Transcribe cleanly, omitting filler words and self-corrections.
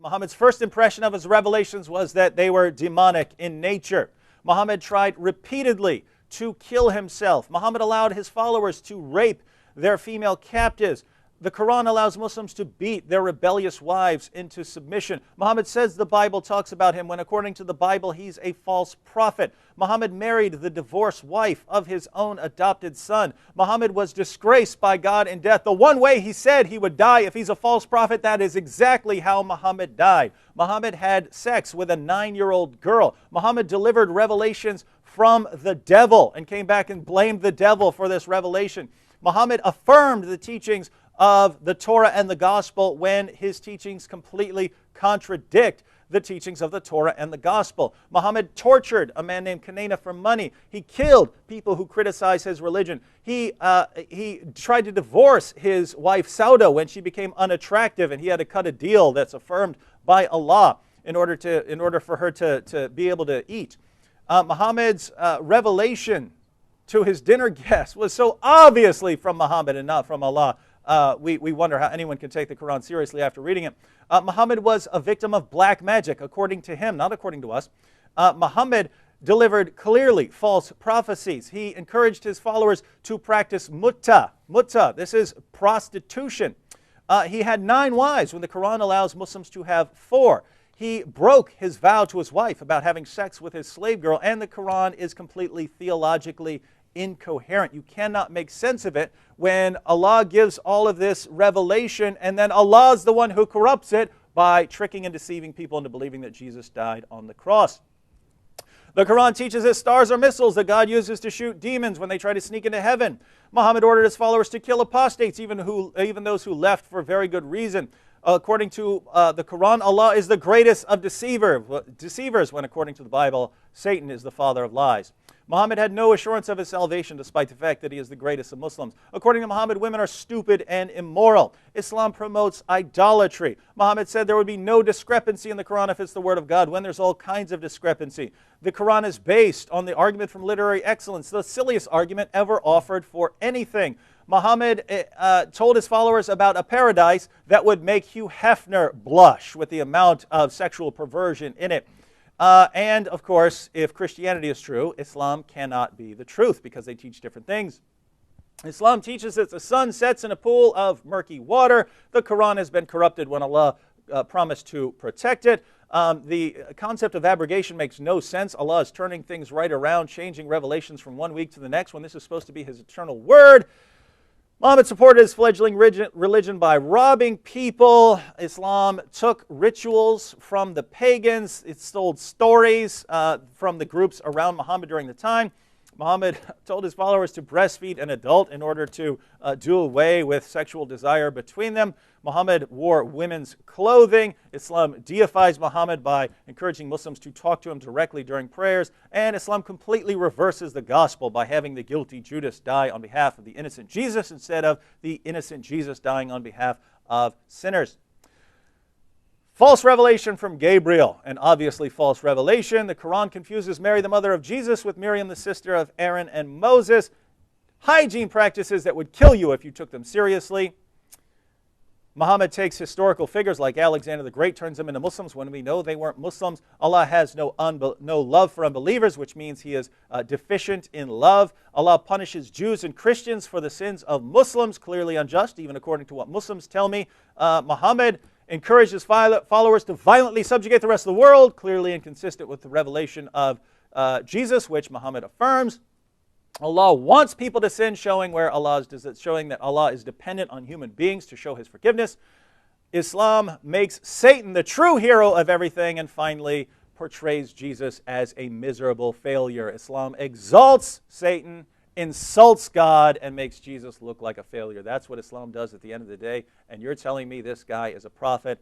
Muhammad's first impression of his revelations was that they were demonic in nature. Muhammad tried repeatedly to kill himself. Muhammad allowed his followers to rape their female captives. The Quran allows Muslims to beat their rebellious wives into submission. Muhammad says the Bible talks about him when, according to the Bible, he's a false prophet. Muhammad married the divorced wife of his own adopted son. Muhammad was disgraced by God in death. The one way he said he would die if he's a false prophet, that is exactly how Muhammad died. Muhammad had sex with a 9-year-old girl. Muhammad delivered revelations from the devil and came back and blamed the devil for this revelation. Muhammad affirmed the teachings of the Torah and the Gospel when his teachings completely contradict the teachings of the Torah and the Gospel. Muhammad tortured a man named Kanana for money. He killed people who criticized his religion. He tried to divorce his wife Sauda when she became unattractive, and he had to cut a deal that's affirmed by Allah in order for her to be able to eat. Muhammad's revelation to his dinner guests was so obviously from Muhammad and not from Allah. We wonder how anyone can take the Quran seriously after reading it. Muhammad was a victim of black magic, according to him, not according to us. Muhammad delivered clearly false prophecies. He encouraged his followers to practice mutta. Mutta, this is prostitution. He had 9 wives when the Quran allows Muslims to have 4. He broke his vow to his wife about having sex with his slave girl, and the Quran is completely theologically incoherent. You cannot make sense of it when Allah gives all of this revelation and then Allah is the one who corrupts it by tricking and deceiving people into believing that Jesus died on the cross. The Quran teaches that stars are missiles that God uses to shoot demons when they try to sneak into heaven. Muhammad ordered his followers to kill apostates, even those who left for very good reason. According to the Quran, Allah is the greatest of deceivers when, according to the Bible, Satan is the father of lies. Muhammad had no assurance of his salvation despite the fact that he is the greatest of Muslims. According to Muhammad, women are stupid and immoral. Islam promotes idolatry. Muhammad said there would be no discrepancy in the Quran if it's the word of God, when there's all kinds of discrepancy. The Quran is based on the argument from literary excellence, the silliest argument ever offered for anything. Muhammad told his followers about a paradise that would make Hugh Hefner blush with the amount of sexual perversion in it. And, of course, if Christianity is true, Islam cannot be the truth because they teach different things. Islam teaches that the sun sets in a pool of murky water. The Quran has been corrupted when Allah promised to protect it. The concept of abrogation makes no sense. Allah is turning things right around, changing revelations from one week to the next when this is supposed to be His eternal word. Muhammad supported his fledgling religion by robbing people. Islam took rituals from the pagans. It stole stories from the groups around Muhammad during the time. Muhammad told his followers to breastfeed an adult in order to do away with sexual desire between them. Muhammad wore women's clothing. Islam deifies Muhammad by encouraging Muslims to talk to him directly during prayers. And Islam completely reverses the gospel by having the guilty Judas die on behalf of the innocent Jesus instead of the innocent Jesus dying on behalf of sinners. False revelation from Gabriel, an obviously false revelation. The Quran confuses Mary, the mother of Jesus, with Miriam, the sister of Aaron and Moses. Hygiene practices that would kill you if you took them seriously. Muhammad takes historical figures like Alexander the Great, turns them into Muslims when we know they weren't Muslims. Allah has no love for unbelievers, which means He is deficient in love. Allah punishes Jews and Christians for the sins of Muslims, clearly unjust, even according to what Muslims tell me. Muhammad encouraged his followers to violently subjugate the rest of the world, clearly inconsistent with the revelation of Jesus, which Muhammad affirms. Allah wants people to sin, showing that Allah is dependent on human beings to show His forgiveness. Islam makes Satan the true hero of everything, and finally portrays Jesus as a miserable failure. Islam exalts Satan, insults God, and makes Jesus look like a failure. That's what Islam does at the end of the day, and you're telling me this guy is a prophet.